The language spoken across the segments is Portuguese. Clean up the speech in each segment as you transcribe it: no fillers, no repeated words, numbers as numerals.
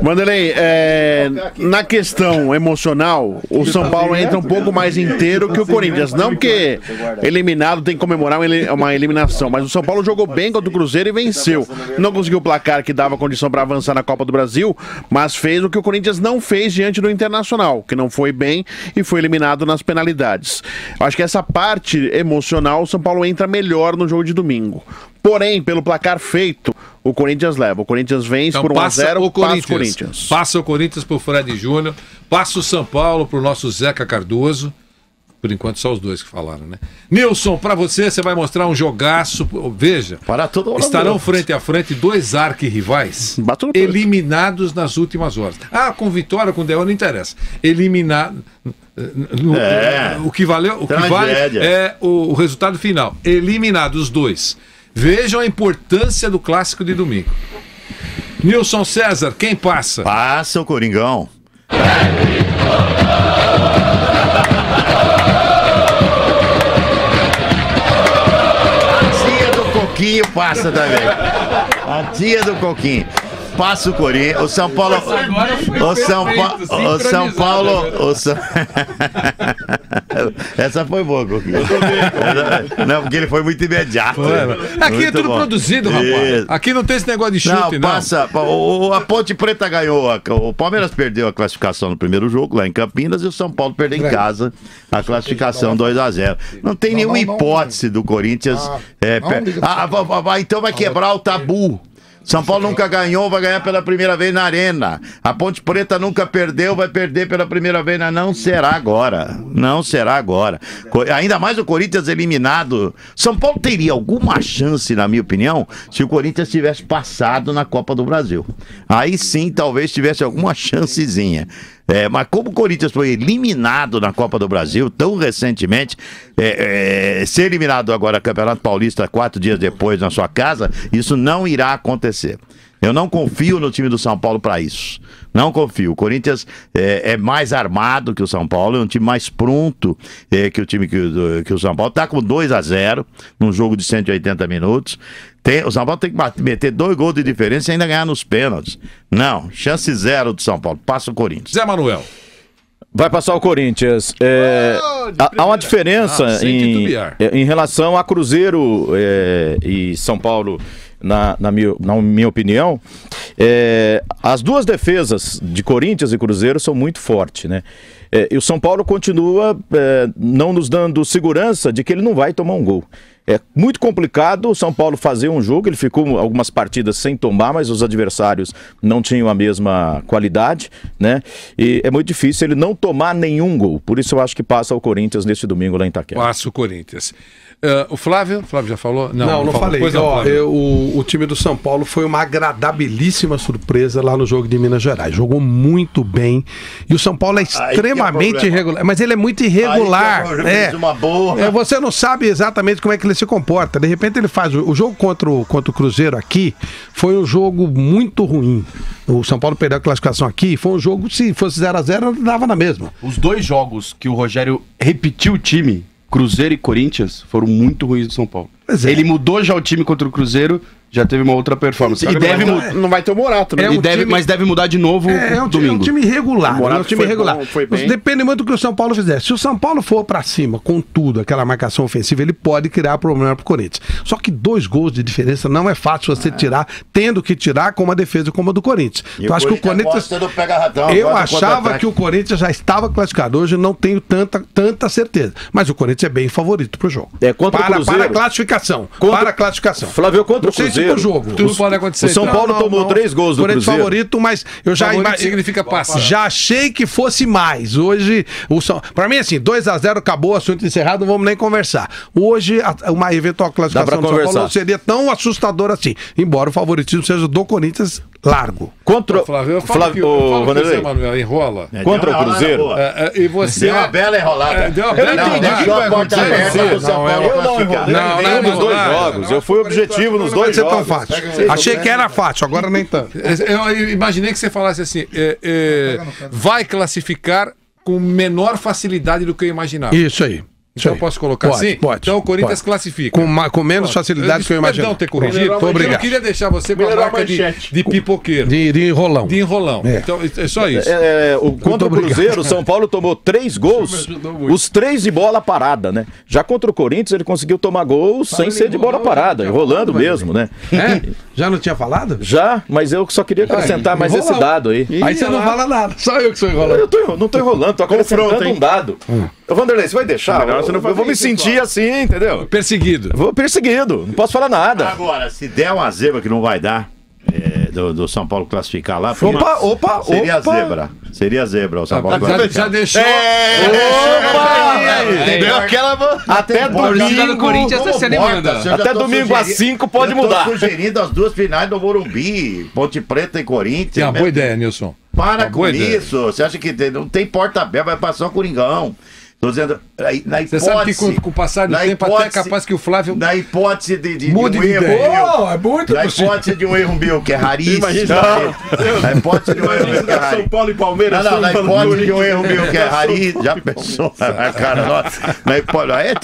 Vanderlei, na questão emocional, o São Paulo entra um pouco mais inteiro que o Corinthians. Não que eliminado tem que comemorar uma eliminação, mas o São Paulo jogou bem contra o Cruzeiro e venceu. Não conseguiu o placar que dava condição para avançar na Copa do Brasil, mas fez o que o Corinthians não fez diante do Internacional, que não foi bem e foi eliminado nas penalidades. Acho que essa parte emocional, o São Paulo entra melhor no jogo de domingo. Porém, pelo placar feito, o Corinthians leva. O Corinthians vence por 1-0, passa o Corinthians. Passa o Corinthians por Fred Júnior, passa o São Paulo pro nosso Zeca Cardoso. Por enquanto, só os dois que falaram, né? Nilson, pra você vai mostrar um jogaço. Veja, estarão frente a frente dois arquirrivais eliminados nas últimas horas. Com vitória, com derrota, não interessa. Eliminado. O que vale é o resultado final. Eliminados os dois. Vejam a importância do clássico de domingo. Nilson César, quem passa? Passa o Coringão. A tia do Coquinho passa também. A tia do Coquinho. Passa o Corinthians, o São Paulo. Essa foi boa, Coquinho. Não, porque ele foi muito imediato. Aqui muito é tudo produzido, rapaz. Aqui não tem esse negócio de chute, não. Passa. A Ponte Preta ganhou. O Palmeiras perdeu a classificação no primeiro jogo, lá em Campinas, e o São Paulo perdeu em casa a classificação 2-0. Não tem nenhuma hipótese do Corinthians. Então vai quebrar o tabu. São Paulo nunca ganhou, vai ganhar pela primeira vez na Arena. A Ponte Preta nunca perdeu, vai perder pela primeira vez. Não será agora. Não será agora. Ainda mais o Corinthians eliminado. São Paulo teria alguma chance, na minha opinião, se o Corinthians tivesse passado na Copa do Brasil. Aí sim, talvez tivesse alguma chancezinha. Mas como o Corinthians foi eliminado na Copa do Brasil tão recentemente, ser eliminado agora no Campeonato Paulista 4 dias depois na sua casa, isso não irá acontecer. Eu não confio no time do São Paulo para isso. Não confio. O Corinthians é mais armado que o São Paulo, é um time mais pronto que o time que o São Paulo. Está com 2-0 num jogo de 180 minutos. O São Paulo tem que meter 2 gols de diferença e ainda ganhar nos pênaltis. Não, chance zero do São Paulo. Passa o Corinthians. Zé Manuel. Vai passar o Corinthians. Há uma diferença em relação a Cruzeiro e São Paulo, na minha opinião. As duas defesas de Corinthians e Cruzeiro são muito fortes, né? E o São Paulo continua não nos dando segurança de que ele não vai tomar um gol. É muito complicado o São Paulo fazer um jogo, ele ficou algumas partidas sem tomar, mas os adversários não tinham a mesma qualidade, né? E é muito difícil ele não tomar nenhum gol. Por isso eu acho que passa o Corinthians neste domingo lá em Itaquera. Passa o Corinthians. O Flávio já falou? Não falei. O time do São Paulo foi uma agradabilíssima surpresa lá no jogo de Minas Gerais. Jogou muito bem. E o São Paulo é extremamente irregular. Mas ele é muito irregular. Você não sabe exatamente como é que ele se comporta. De repente ele faz... O jogo contra o Cruzeiro aqui foi um jogo muito ruim. O São Paulo perdeu a classificação aqui. Foi um jogo, se fosse 0-0, dava na mesma. Os dois jogos que o Rogério repetiu o time, Cruzeiro e Corinthians, foram muito ruins do São Paulo. Ele mudou já o time contra o Cruzeiro, já teve uma outra performance. Não vai ter o Morato, né? Mas deve mudar de novo domingo. É um time irregular. Foi bem. Depende muito do que o São Paulo fizer. Se o São Paulo for pra cima com tudo, aquela marcação ofensiva, ele pode criar problema pro Corinthians. Só que 2 gols de diferença não é fácil você tirar, tendo que tirar com uma defesa como a do Corinthians. Então acho que o Corinthians... Eu achava que o Corinthians já estava classificado. Hoje não tenho tanta certeza. Mas o Corinthians é bem favorito pro jogo. Para a classificação. Para a classificação. Flávio, contra o Cruzeiro. Jogo. Tudo pode acontecer. O São Paulo tomou 3 gols do Cruzeiro. Favorito, mas eu já significa passar. Já achei que fosse mais. Hoje, pra mim, assim, 2-0 acabou, assunto encerrado, não vamos nem conversar. Hoje, uma eventual classificação do São Paulo não seria tão assustadora assim. Embora o favoritismo seja do Corinthians largo. Contra Flávio, Vanderlei, Manuel, enrola. Contra o Cruzeiro. E você... Deu uma bela enrolada. Eu não entendi a porta aberta pro São Paulo. Eu não enrolei nos 2 jogos. Eu fui objetivo nos 2 jogos. Tão fácil. Achei que era fácil, agora nem tanto. Eu imaginei que você falasse assim, vai classificar com menor facilidade do que eu imaginava. Isso aí. Então eu posso colocar assim? Pode. Então o Corinthians classifica. Com menos facilidade que eu imaginei. Perdão ter corrigido. Eu não queria deixar você com a marca de pipoqueiro. De enrolão. De enrolão. Então é só isso. Contra o Cruzeiro, o São Paulo tomou 3 gols, os 3 de bola parada, né? Já contra o Corinthians ele conseguiu tomar gols sem ser de bola parada, enrolando mesmo, né? Já não tinha falado? Já, mas eu só queria acrescentar mais esse dado aí. Aí você não fala nada, só eu que sou enrolando. Eu não tô enrolando, tô acrescentando um dado. Vanderlei, você vai deixar? Eu vou me sentir assim, entendeu? Perseguido. Vou perseguido, não posso falar nada. Agora, se der uma zebra que não vai dar, do São Paulo classificar lá, Opa! Seria zebra o São Paulo classificar. Já deixou. Deu aquela... Até domingo. Corinthians tá se animando. Até domingo às 5 pode mudar. Eu tô sugerindo as 2 finais do Morumbi, Ponte Preta e Corinthians. Tem uma boa ideia, Nilson. Para com isso. Você acha que não tem porta aberta, vai passar o Coringão. Tô dizendo, na hipótese... Você sabe que com o passar do tempo até é capaz que o Flávio... Na hipótese de mude um de erro... ideia. É muito Na hipótese de um erro meu, que é raríssimo. Na hipótese de um erro meu, que é raríssimo. São Paulo e Palmeiras. Não, na hipótese de um erro meu, que é raríssimo. Já pensou? Cara, nossa. Na hipótese...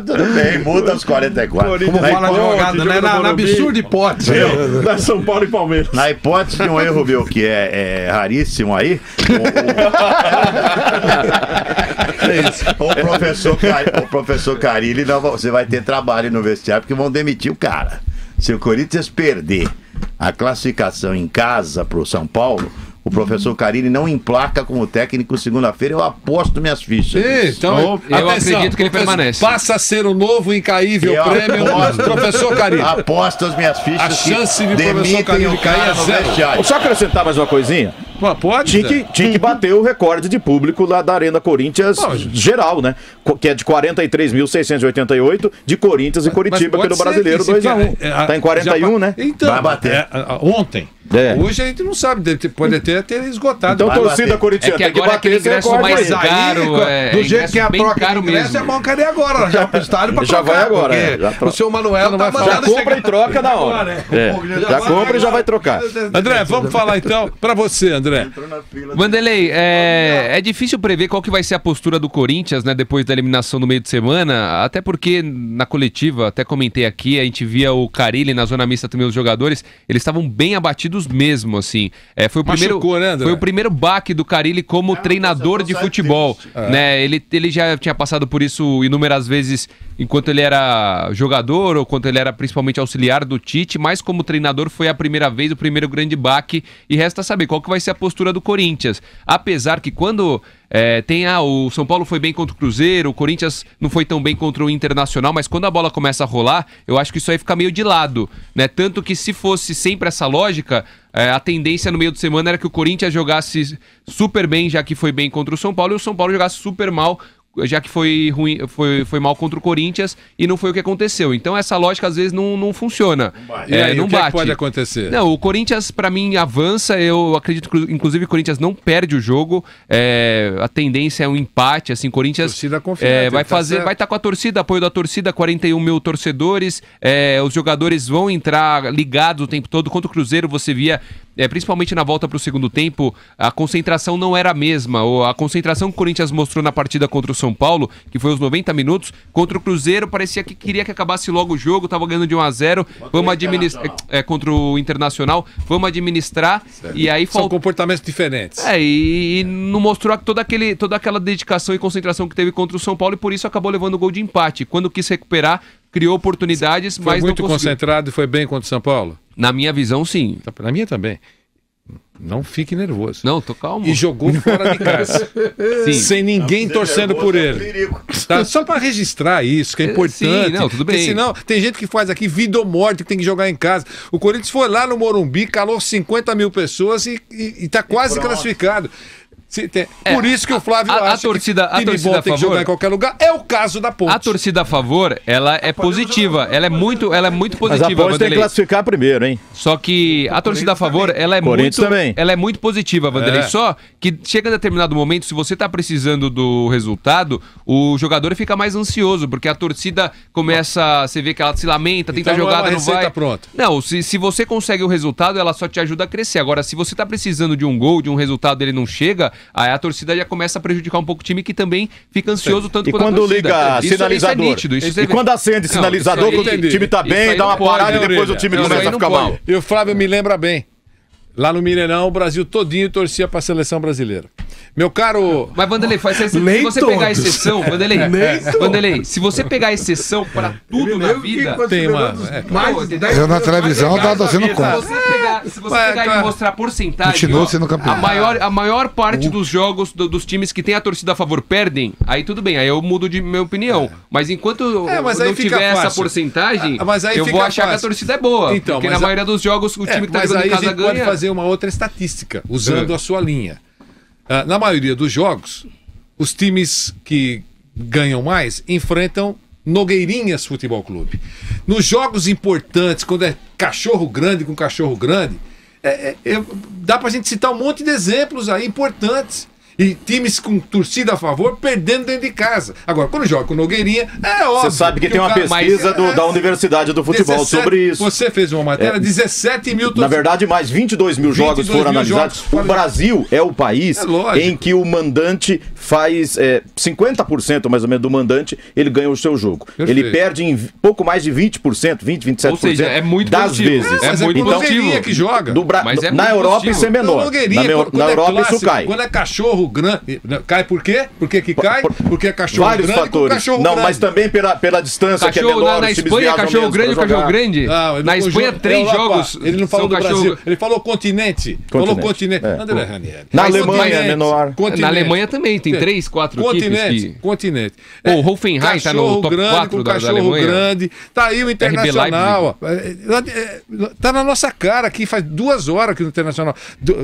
Tudo bem, muda os 44. Como fala advogado, né? Na absurda hipótese. Da São Paulo e Palmeiras. Na hipótese de um erro meu, que é raríssimo aí... O professor Carilli, você vai ter trabalho no vestiário, porque vão demitir o cara. Se o Corinthians perder a classificação em casa pro São Paulo, o professor Carilli não emplaca como técnico segunda-feira, eu aposto minhas fichas. Então, eu acredito que ele permanece. Passa a ser o novo incaível prêmio professor Carilli. Aposto as minhas fichas. A chance de o professor Carilli cair é zero. Só acrescentar mais uma coisinha? Pode? Tinha que bater o recorde de público lá da Arena Corinthians geral, né? Que é de 43.688 de Corinthians e Curitiba pelo Brasileiro 2-1. Tá em 41, né? Então, vai bater. Ontem. Hoje a gente não sabe, pode até ter esgotado. Então, torcida corintiana tem que bater esse recorde mais caro. Do jeito que é a troca caro mesmo. É bom, cadê agora? Já pro estádio pra já vai agora. O seu Manuel tá já compra e troca na hora. Já compra e já vai trocar. André, vamos falar então pra você, André. Vanderlei, é difícil prever qual que vai ser a postura do Corinthians, né, depois da eliminação no meio de semana, até porque na coletiva, até comentei aqui, a gente via o Carilli na zona mista também, os jogadores, eles estavam bem abatidos mesmo, assim. Foi o primeiro baque do Carilli como treinador de futebol, né? Ele já tinha passado por isso inúmeras vezes enquanto ele era jogador ou quando ele era principalmente auxiliar do Tite, mas como treinador foi a primeira vez, o primeiro grande baque, e resta saber qual que vai ser a postura do Corinthians. Apesar que quando o São Paulo foi bem contra o Cruzeiro, o Corinthians não foi tão bem contra o Internacional, mas quando a bola começa a rolar, eu acho que isso aí fica meio de lado, né? Tanto que se fosse sempre essa lógica, a tendência no meio de semana era que o Corinthians jogasse super bem, já que foi bem contra o São Paulo, e o São Paulo jogasse super mal, já que foi ruim, foi mal contra o Corinthians, e não foi o que aconteceu. Então essa lógica às vezes não funciona. E aí, não bate. O que pode acontecer? Não, o Corinthians para mim avança, eu acredito que inclusive o Corinthians não perde o jogo, a tendência é um empate, assim, Corinthians vai estar com a torcida, apoio da torcida, 41 mil torcedores, os jogadores vão entrar ligados o tempo todo. Contra o Cruzeiro você via, principalmente na volta para o segundo tempo, a concentração não era a mesma, a concentração que o Corinthians mostrou na partida contra o São Paulo, que foi os 90 minutos, contra o Cruzeiro parecia que queria que acabasse logo o jogo, tava ganhando de 1-0, vamos administrar, contra o Internacional, vamos administrar, certo. E aí são comportamentos diferentes. E não mostrou toda aquela dedicação e concentração que teve contra o São Paulo, e por isso acabou levando o gol de empate. Quando quis recuperar, criou oportunidades, mas não conseguiu. Foi muito concentrado e foi bem contra o São Paulo? Na minha visão, sim. Na minha também. Não fique nervoso. Não, tô calmo. E jogou fora de casa. Sim. Sem ninguém torcendo por ele. Tá? Só para registrar isso, que é importante. Sim, não, tudo bem. Porque senão, tem gente que faz aqui vida ou morte, que tem que jogar em casa. O Corinthians foi lá no Morumbi, calou 50 mil pessoas e tá quase classificado. Por isso que o Flávio acha que time bom tem que jogar em qualquer lugar. É o caso da Ponte. A torcida a favor, ela é positiva. Ela é muito positiva. Mas a Ponte tem que classificar primeiro, hein? Só que a torcida a favor, ela é muito positiva, Vanderlei. Só que chega a determinado momento, se você tá precisando do resultado, o jogador fica mais ansioso, porque a torcida começa, você vê que ela se lamenta, tenta jogar, não vai. Pronto. Não, se você consegue o resultado, ela só te ajuda a crescer. Agora, se você tá precisando de um gol, de um resultado, ele não chega, Aí a torcida já começa a prejudicar um pouco o time, que também fica ansioso tanto quanto a quando torcida. liga sinalizador, isso é nítido, e quando acende sinalizador, o time tá bem, dá uma parada e depois o time começa a ficar mal. E o Flávio me lembra bem. Lá no Mineirão, o Brasil todinho torcia pra seleção brasileira. Meu caro... Mas, Vanderlei, se você pegar a exceção, Vanderlei, se você pegar a exceção pra tudo na vida... Tem uma... Eu na televisão tava torcendo contra. Se você pegar e mostrar porcentagem, continua sendo campeão. A maior parte dos jogos dos times que tem a torcida a favor perdem, aí tudo bem, aí eu mudo de minha opinião. Mas enquanto não tiver essa porcentagem, eu vou achar que a torcida é boa. Então, porque na maioria dos jogos o time que tá jogando em casa ganha. Pode fazer uma outra estatística, usando a sua linha. Na maioria dos jogos, os times que ganham mais enfrentam Nogueirinhas Futebol Clube. Nos jogos importantes, quando é cachorro grande com cachorro grande, dá pra gente citar um monte de exemplos aí importantes. E times com torcida a favor perdendo dentro de casa. Agora, quando joga com Nogueirinha, é óbvio. Você sabe que tem uma pesquisa da Universidade do Futebol 17, sobre isso. Você fez uma matéria, 17 mil... Na verdade, mais 22 mil jogos foram analisados. O Brasil é o país em que o mandante faz 50% mais ou menos do mandante, ele ganha o seu jogo. Perfeito. Ele perde em pouco mais de 20%, 27% ou seja, é muito das vezes. É muito Nogueirinha que joga. Na Europa isso é menor. Na Europa isso cai. Quando é cachorro grande, cai por quê? Por que cai? Porque é cachorro vários grande fatores. Cachorro não, grande. mas também pela distância cachorro, que é menor. Na Espanha, cachorro grande ou cachorro grande? Na Espanha, 3 jogos. Ele não falou do Brasil, ele falou continente. Falou continente. André Ranieri. Na Alemanha é menor. Na Alemanha também, tem 3, 4 equipes. Continente. O Hoffenheim tá no top 4 da Alemanha. Cachorro grande. Tá aí o Internacional. Tá na nossa cara aqui, faz 2 horas que no Internacional.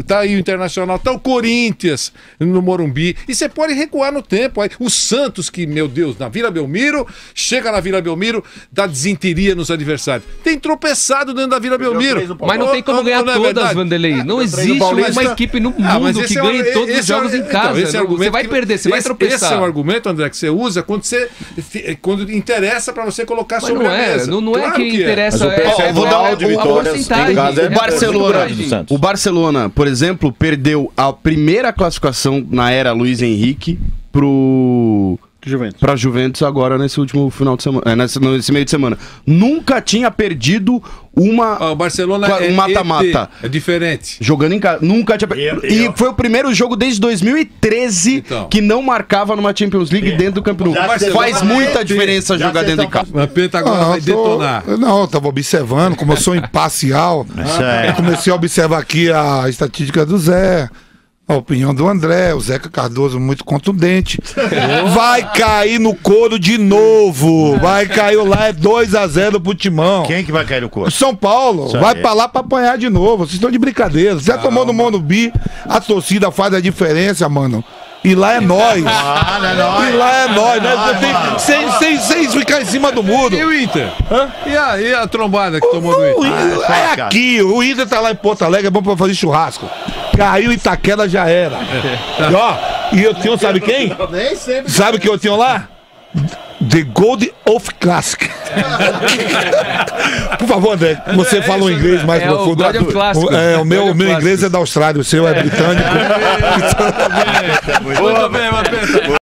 Tá aí o Internacional, tá o Corinthians no Morumbi. E você pode recuar no tempo. Aí, o Santos, que, meu Deus, na Vila Belmiro, chega na Vila Belmiro, dá desinteria nos adversários. Tem tropeçado dentro da Vila Belmiro. Mas não tem como ganhar todas, Vanderlei. Não existe uma equipe no mundo que ganhe todos os jogos em casa. Você vai perder, você vai tropeçar. Esse é o argumento, André, que você usa quando interessa pra você colocar sobre a mesa. Não é que interessa. Vou dar uma porcentagem. O Barcelona, por exemplo, perdeu a primeira classificação na era Luiz Henrique pra Juventus agora nesse último final de semana, nesse meio de semana. Nunca tinha perdido um mata-mata. É diferente. Jogando em casa. Nunca tinha perdido. E foi o primeiro jogo desde 2013 que não marcava numa Champions League dentro do Camp Nou. Faz muita diferença jogar dentro de casa. A Penta agora vai detonar. Eu tava observando, como eu sou imparcial, comecei a observar aqui a estatística do Zé. A opinião do André, o Zeca Cardoso muito contundente. Vai cair no couro de novo. Vai cair lá, é 2-0 pro Timão. Quem que vai cair no couro? São Paulo. Vai pra lá pra apanhar de novo. Vocês estão de brincadeira. Você já tomou no Morumbi, a torcida faz a diferença, mano. E lá é nós. E lá é nós, né? Sem ficar em cima do muro. E o Inter? E a trombada que tomou do Inter? É aqui. O Inter tá lá em Porto Alegre, é bom pra fazer churrasco. Caiu Itaquera, já era. E eu tinha, sabe quem? Sabe o que eu tinha lá? The Gold of Classic. Por favor, André, você fala um inglês mais profundo. O meu inglês é da Austrália, o seu é britânico. Muito bem,